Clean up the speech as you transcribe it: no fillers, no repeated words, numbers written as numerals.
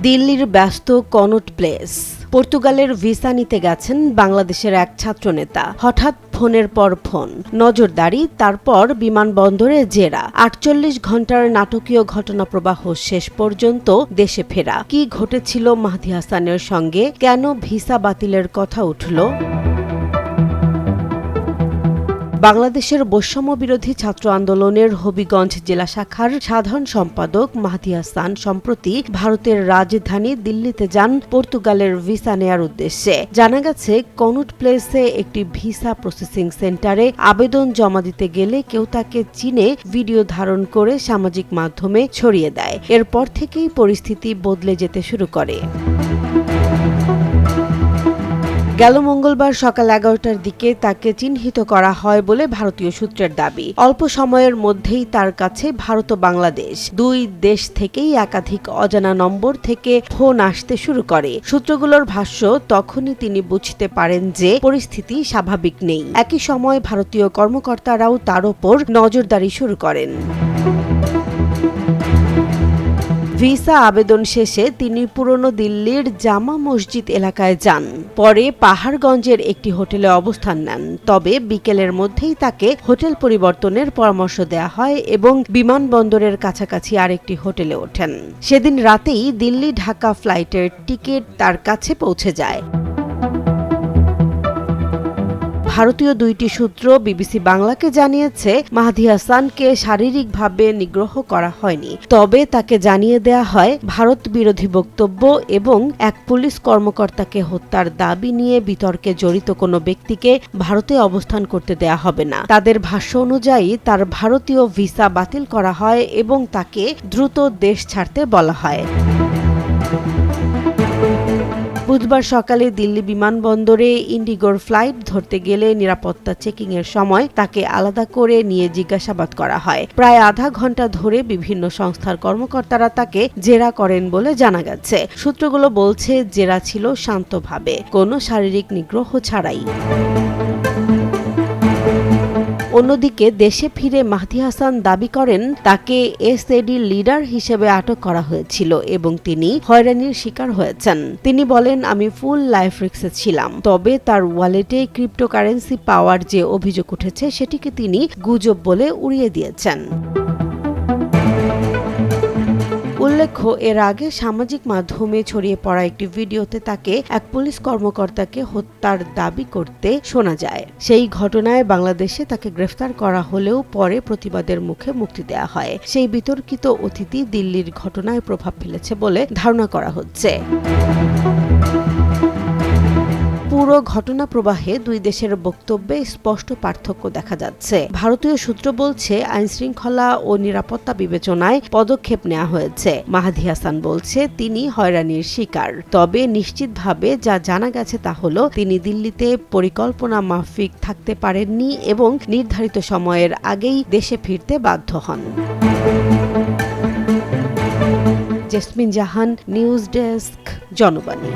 দিল্লির ব্যস্ত Connaught place. পর্তুগালের ভিসা নিতে গেছেন বাংলাদেশের এক ছাত্রনেতা। হঠাৎ ফোনের পর ফোন, নজরদারি, তারপর বিমানবন্দরে জেরা। ৪৮ ঘণ্টার নাটকীয় ঘটনাপ্রবাহ শেষ পর্যন্ত দেশে ফেরা। কি ঘটেছিল মাহদী হাসানের সঙ্গে? কেন ভিসা বাতিলের কথা উঠল? বাংলাদেশের বৈষম্য বিরোধী ছাত্র আন্দোলনের হবিগঞ্জ জেলা শাখার সাধারণ সম্পাদক মাহদী হাসান সম্প্রতি ভারতের রাজধানী দিল্লিতে যান পর্তুগালের ভিসা নেয়ার উদ্দেশ্যে। জানা গেছে, কনট প্লেসে একটি ভিসা প্রসেসিং সেন্টারে আবেদন জমা দিতে গেলে কেউ তাকে চিনে ভিডিও ধারণ করে সামাজিক মাধ্যমে ছড়িয়ে দেয়। এরপর থেকেই পরিস্থিতি বদলে যেতে শুরু করে। গেল মঙ্গলবার সকাল ১১টার দিকে তাকে চিহ্নিত করা হয় বলে ভারতীয় সূত্রের দাবি। অল্প সময়ের মধ্যেই তার কাছে ভারত ও বাংলাদেশ দুই দেশ থেকেই একাধিক অজানা নম্বর থেকে ফোন আসতে শুরু করে। সূত্রগুলোর ভাষ্য, তখনই তিনি বুঝতে পারেন যে পরিস্থিতি স্বাভাবিক নেই। একই সময় ভারতীয় কর্মকর্তারাও তার ওপর নজরদারি শুরু করেন। ভিসা আবেদন শেষে তিনি পুরনো দিল্লির জামা মসজিদ এলাকায় যান। পরে পাহাড়গঞ্জের একটি হোটেলে অবস্থান নেন। তবে বিকেলের মধ্যেই তাকে হোটেল পরিবর্তনের পরামর্শ দেয়া হয় এবং বিমানবন্দরের কাছাকাছি আরেকটি হোটেলে ওঠেন। সেদিন রাতেই দিল্লি ঢাকা ফ্লাইটের টিকিট তার কাছে পৌঁছে যায়। ভারতীয় দুইটি সূত্র বিবিসি বাংলাকে জানিয়েছে, মাহদী হাসানকে শারীরিকভাবে নিগ্রহ করা হয়নি, তবে তাকে জানিয়ে দেয়া হয় ভারত বিরোধী বক্তব্য এবং এক পুলিশ কর্মকর্তাকে হত্যার দাবি নিয়ে বিতর্কে জড়িত কোনো ব্যক্তিকে ভারতে অবস্থান করতে দেয়া হবে না। তাদের ভাষ্য অনুযায়ী তার ভারতীয় ভিসা বাতিল করা হয় এবং তাকে দ্রুত দেশ ছাড়তে বলা হয়। বুধবার সকালে দিল্লি বিমানবন্দরে ইন্ডিগোর ফ্লাইট ধরতে গেলে নিরাপত্তা চেকিংয়ের সময় তাকে আলাদা করে নিয়ে জিজ্ঞাসাবাদ করা হয়। প্রায় আধা ঘণ্টা ধরে বিভিন্ন সংস্থার কর্মকর্তারা তাকে জেরা করেন বলে জানা গেছে। সূত্রগুলো বলছে, জেরা ছিল শান্তভাবে, কোনো শারীরিক নিগ্রহ ছাড়াই। অন্যদিকে দেশে ফিরে মাহদী হাসান দাবি করেন, তাকে এসএডি লিডার হিসেবে আটক করা হয়েছিল এবং তিনি হয়রানির শিকার হয়েছেন। তিনি বলেন, আমি ফুল লাইফ রিস্কে ছিলাম। তবে তার ওয়ালেটে ক্রিপ্টোকারেন্সি পাওয়ার যে অভিযোগ উঠেছে সেটিকে তিনি গুজব বলে উড়িয়ে দিয়েছেন। উল্লেখ্য, এর আগে সামাজিক মাধ্যমে ছড়িয়ে পড়া একটি ভিডিওতে তাকে এক পুলিশ কর্মকর্তাকে হত্যার দাবি করতে শোনা যায়। সেই ঘটনায় বাংলাদেশে তাকে গ্রেফতার করা হলেও পরে প্রতিবাদের মুখে মুক্তি দেয়া হয়। সেই বিতর্কিত অতিথি দিল্লির ঘটনায় প্রভাব ফেলেছে বলে ধারণা করা হচ্ছে। পুরো ঘটনা প্রবাহে দুই দেশের বক্তব্যে স্পষ্ট পার্থক্য দেখা যাচ্ছে। ভারতীয় সূত্র বলছে, আইনশৃঙ্খলা ও নিরাপত্তা বিবেচনায় পদক্ষেপ নেওয়া হয়েছে। মাহদী হাসান বলছে, তিনি হয়রানির শিকার। তবে নিশ্চিতভাবে যা জানা গেছে তা হলো, তিনি দিল্লিতে পরিকল্পনা মাফিক থাকতে পারেননি এবং নির্ধারিত সময়ের আগেই দেশে ফিরতে বাধ্য হন। জেসমিন জাহান, নিউজ ডেস্ক, জনবাণী।